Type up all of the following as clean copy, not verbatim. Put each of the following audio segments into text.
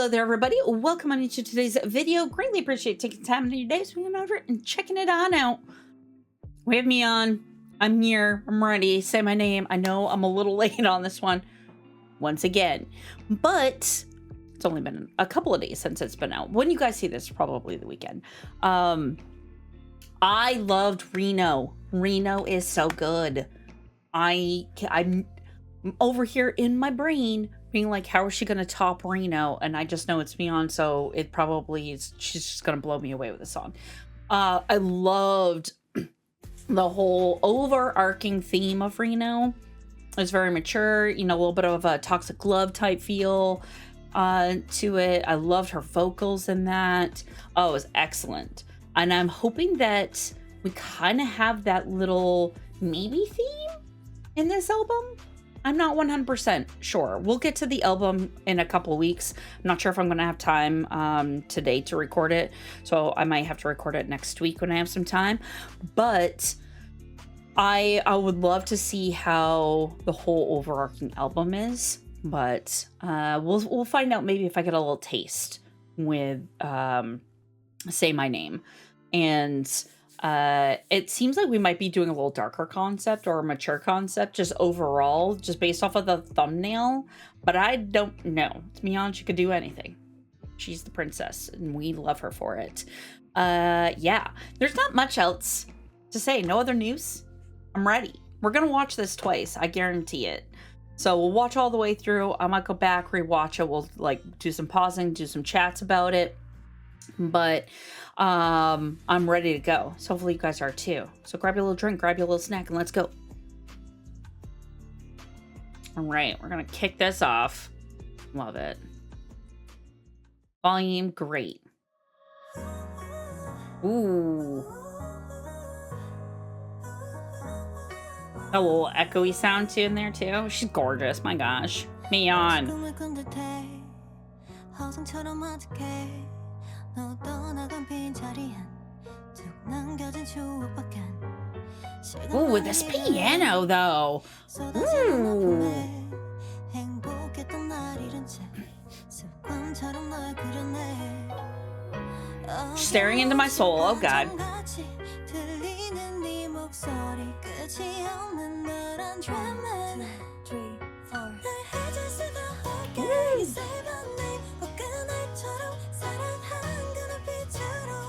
Hello there, everybody. Welcome on into today's video. Greatly appreciate taking time in your day, swinging over and checking it on out. We have Miyeon. I'm here. I'm ready. Say my name. I know I'm a little late on this one once again, but it's only been a couple of days since it's been out. When you guys see this, probably the weekend. I loved Reno. Reno is so good. I'm over here in my brain being like, how is she going to top Reno? And I just know it's Miyeon, so it probably is. She's just going to blow me away with the song. I loved the whole overarching theme of Reno. It's very mature, you know, a little bit of a Toxic Love type feel to it. I loved her vocals in that. Oh, it was excellent. And I'm hoping that we kind of have that little maybe theme in this album. I'm not 100% sure. We'll get to the album in a couple of weeks. I'm not sure if I'm going to have time today to record it. So I might have to record it next week when I have some time. But I would love to see how the whole overarching album is. But we'll find out maybe if I get a little taste with Say My Name. And it seems like we might be doing a little darker concept or a mature concept just overall, just based off of the thumbnail. But I don't know. It's Miyeon. She could do anything. She's the princess and we love her for it. Yeah, there's not much else to say. No other news. I'm ready. We're going to watch this twice. I guarantee it. So we'll watch all the way through. I might go back, rewatch it. We'll like do some pausing, do some chats about it. But I'm ready to go. So hopefully you guys are too. So grab your little drink, grab your little snack, and let's go. All right, we're gonna kick this off. Love it. Volume, great. Ooh. A little echoey sound too in there too. She's gorgeous, my gosh. Miyeon. Ooh, with this piano though. Ooh. Staring into my soul, oh god.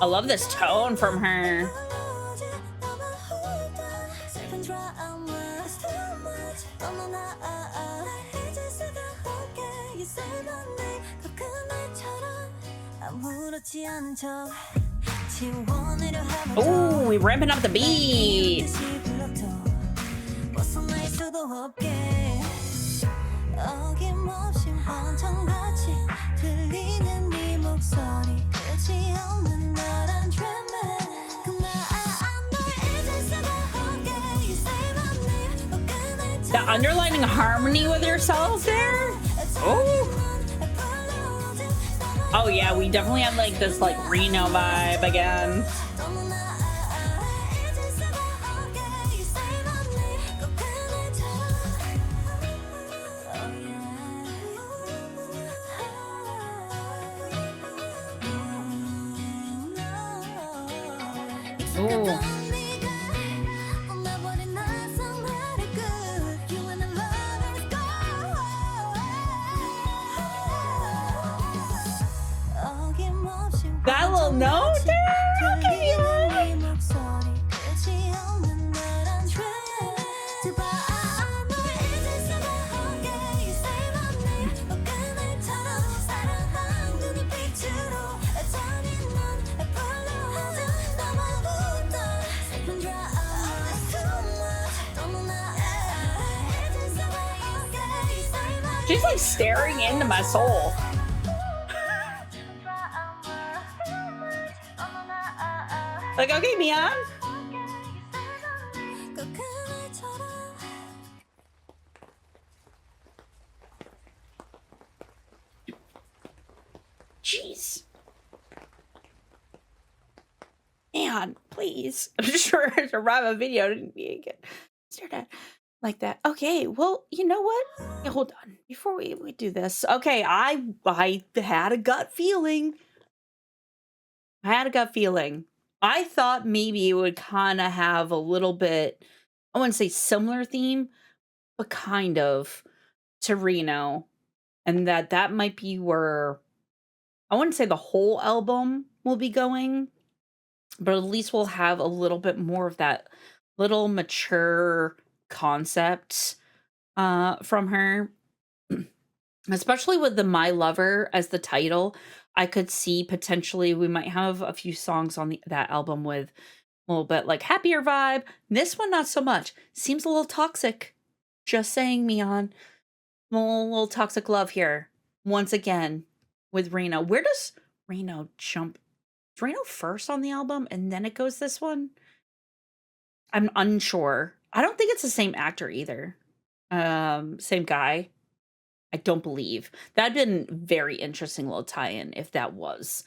I love this tone from her. Oh, we ramping up the beat. The underlining harmony with yourself there. Oh. Oh yeah, we definitely had like this like Reno vibe again. Ooh. That little note there? Okay, she's like staring into my soul. Like, okay, Miyeon. Jeez. Man, please. I'm just sure to wrap a video. Didn't get stared at. like that. Okay, well, you know what? Yeah, hold on. Before we do this. Okay, I had a gut feeling. I had a gut feeling. I thought maybe it would kind of have a little bit, I wouldn't say similar theme, but kind of to Reno. And that might be where I wouldn't say the whole album will be going, but at least we'll have a little bit more of that little mature concept from her. Especially with the My Lover as the title, I could see potentially we might have a few songs on that album with a little bit like happier vibe. This one, not so much. Seems a little toxic. Just saying, Miyeon. Little toxic love here. Once again with Reno. Where does Reno jump? Is Reno first on the album and then it goes this one? I'm unsure. I don't think it's the same actor either. Same guy. I don't believe. That'd been very interesting little tie-in if that was.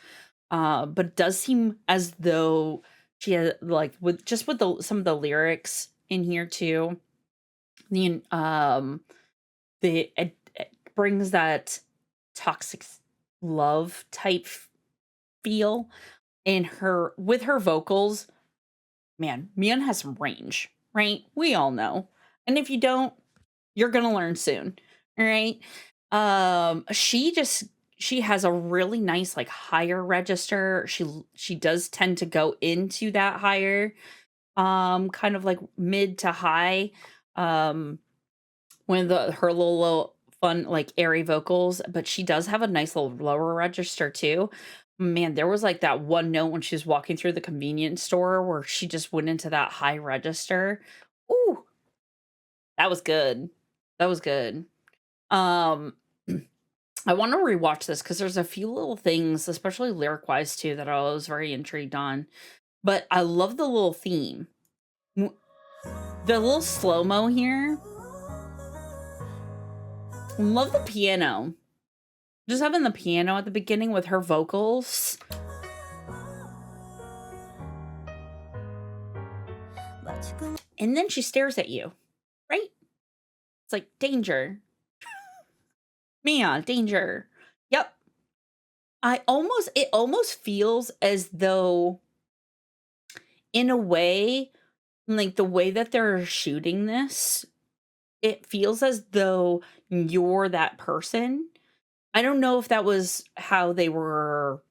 But it does seem as though she had like with just with some of the lyrics in here too. It brings that toxic love type feel in her with her vocals. Man, Miyeon has some range, right? We all know. And if you don't, you're gonna learn soon. All right. She has a really nice like higher register. She does tend to go into that higher, kind of like mid to high. One of her little fun like airy vocals, but she does have a nice little lower register too. Man, there was like that one note when she was walking through the convenience store where she just went into that high register. Ooh, that was good. That was good. Um, I want to rewatch this because there's a few little things, especially lyric wise too, that I was very intrigued on. But I love the little theme. The little slow mo here. Love the piano. Just having the piano at the beginning with her vocals. And then she stares at you, right? It's like danger. Mia, danger. Yep. It almost feels as though in a way, like the way that they're shooting this, it feels as though you're that person. I don't know if that was how they were,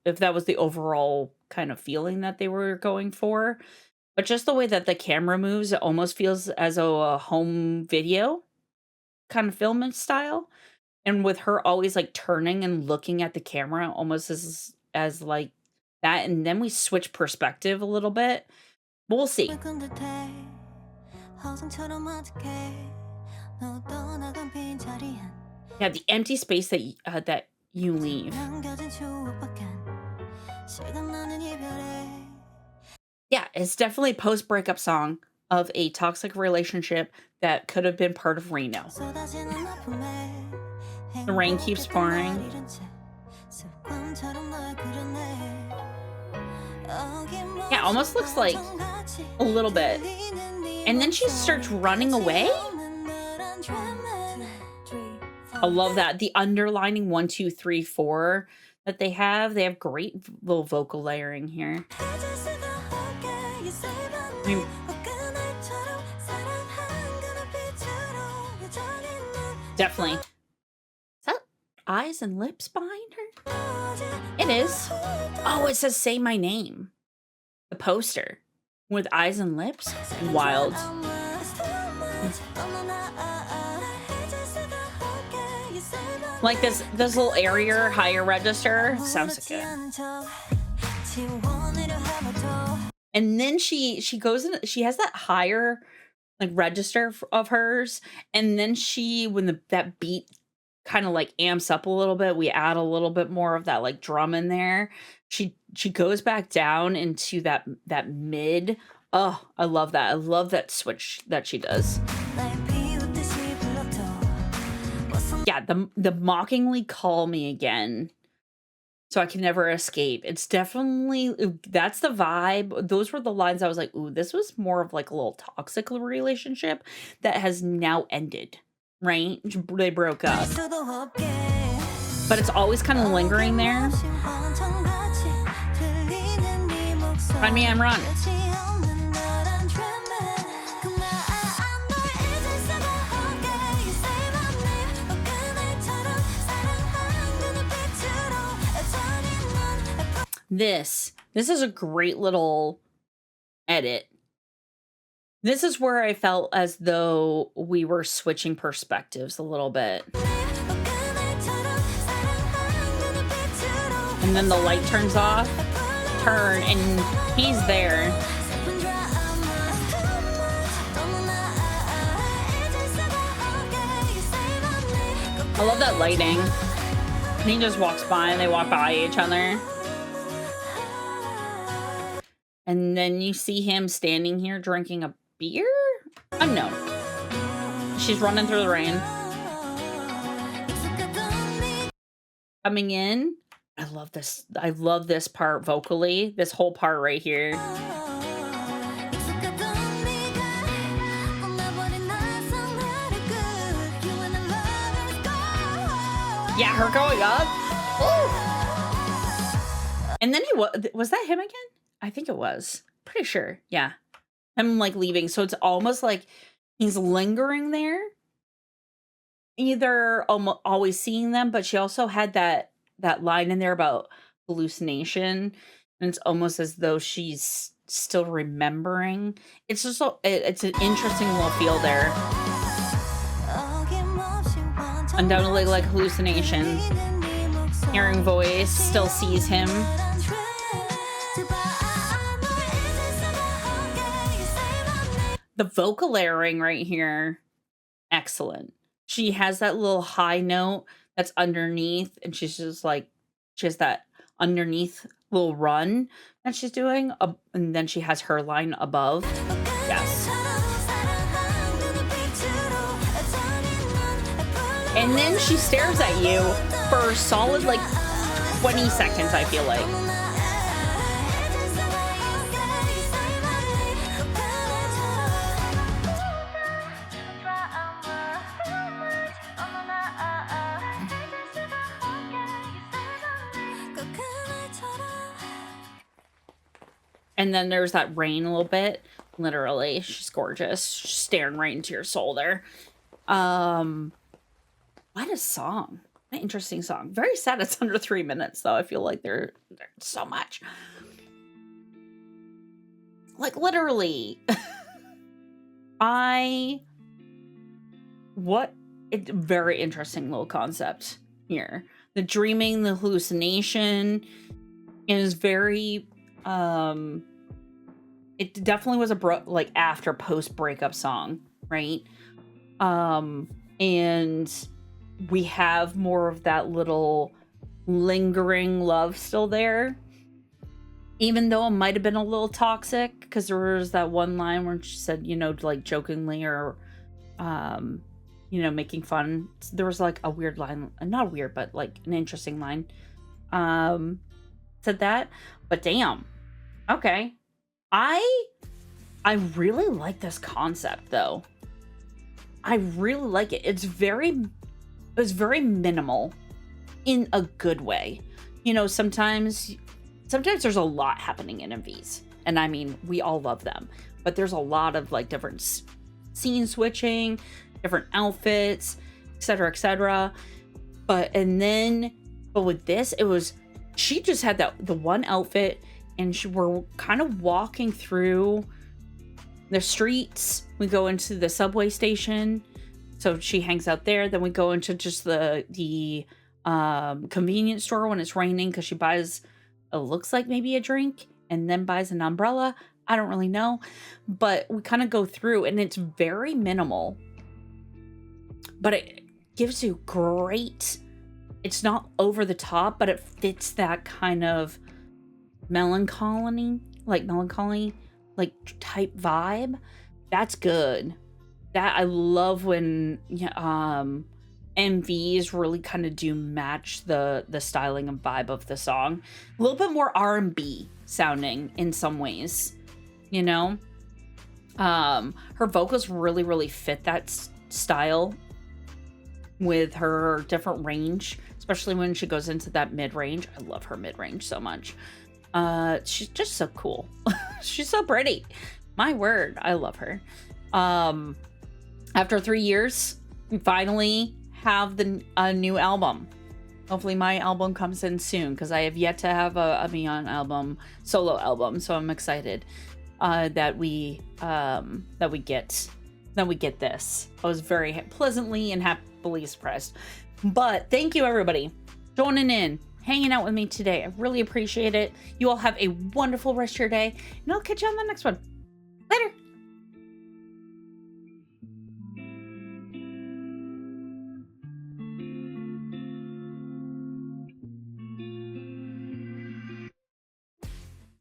if that was the overall kind of feeling that they were going for, but just the way that the camera moves, it almost feels as though a home video kind of filming style. And with her always like turning and looking at the camera almost as like that. And then we switch perspective a little bit. We'll see. Yeah, the empty space that you leave. Yeah, it's definitely a post-breakup song of a toxic relationship that could have been part of Reno. The rain keeps pouring. Yeah, almost looks like a little bit. And then she starts running away. I love that. The underlining 1, 2, 3, 4 that they have. They have great little vocal layering here. Definitely. Is that eyes and lips behind her? It is. Oh, it says "Say My Name." The poster with eyes and lips. Wild. Like this little airier, higher register. Sounds good. And then she goes in, she has that higher like register of hers, and then when that beat kind of like amps up a little bit, we add a little bit more of that like drum in there. She goes back down into that mid. Oh, I love that. I love that switch that she does. Yeah, the mockingly call me again. so I can never escape. It's definitely that's the vibe. Those were the lines I was like, "Ooh, this was more of like a little toxic relationship that has now ended." Right? They broke up. But it's always kind of lingering there. Find me, I'm wrong. This is a great little edit. This is where I felt as though we were switching perspectives a little bit. And then the light turns off, and he's there. I love that lighting. And he just walks by and they walk by each other. And then you see him standing here drinking a beer? Unknown. She's running through the rain. Coming in. I love this. I love this part vocally. This whole part right here. Yeah, her going up. Ooh. And then was that him again? I think it was. Pretty sure. Yeah. I'm like leaving. So it's almost like he's lingering there. Either always seeing them, but she also had that line in there about hallucination. And it's almost as though she's still remembering. It's just it's an interesting little feel there. Undoubtedly like hallucination. Hearing voice, still sees him. The vocal layering right here, excellent. She has that little high note that's underneath, and she's just like, she has that underneath little run that she's doing, and then she has her line above. Yes. And then she stares at you for a solid like 20 seconds, I feel like. And then there's that rain a little bit. Literally, she's gorgeous. She's staring right into your soul there. What a song. What an interesting song. Very sad it's under 3 minutes, though. I feel like there's so much. Like, literally. It's very interesting little concept here. The dreaming, the hallucination is very... it definitely was like after post breakup song, right? And we have more of that little lingering love still there, even though it might have been a little toxic, because there was that one line where she said, you know, like jokingly or you know, making fun. There was like a weird line, not weird, but like an interesting line said that. But damn. Okay. I really like this concept though. I really like it. It's very minimal in a good way. You know, sometimes there's a lot happening in MVs. And I mean, we all love them. But there's a lot of like different scene switching, different outfits, etc., etc. But with this, it was, she just had the one outfit, and we're kind of walking through the streets. We go into the subway station, so she hangs out there. Then we go into just the convenience store when it's raining, because she buys, it looks like maybe a drink, and then buys an umbrella. I don't really know, but we kind of go through, and it's very minimal, but it gives you great, it's not over the top, but it fits that kind of melancholy like type vibe. That's good. That I love when MVs really kind of do match the styling and vibe of the song. A little bit more R&B sounding in some ways, you know? Her vocals really fit that style with her different range, especially when she goes into that mid-range. I love her mid-range so much. She's just so cool. She's so pretty. My word, I love her. After 3 years, we finally have a new album. Hopefully my album comes in soon, because I have yet to have a Miyeon album, solo album, so I'm excited that we get this. I was very pleasantly and happily surprised. But thank you, everybody, joining in, hanging out with me today. I really appreciate it. You all have a wonderful rest of your day, and I'll catch you on the next one. Later.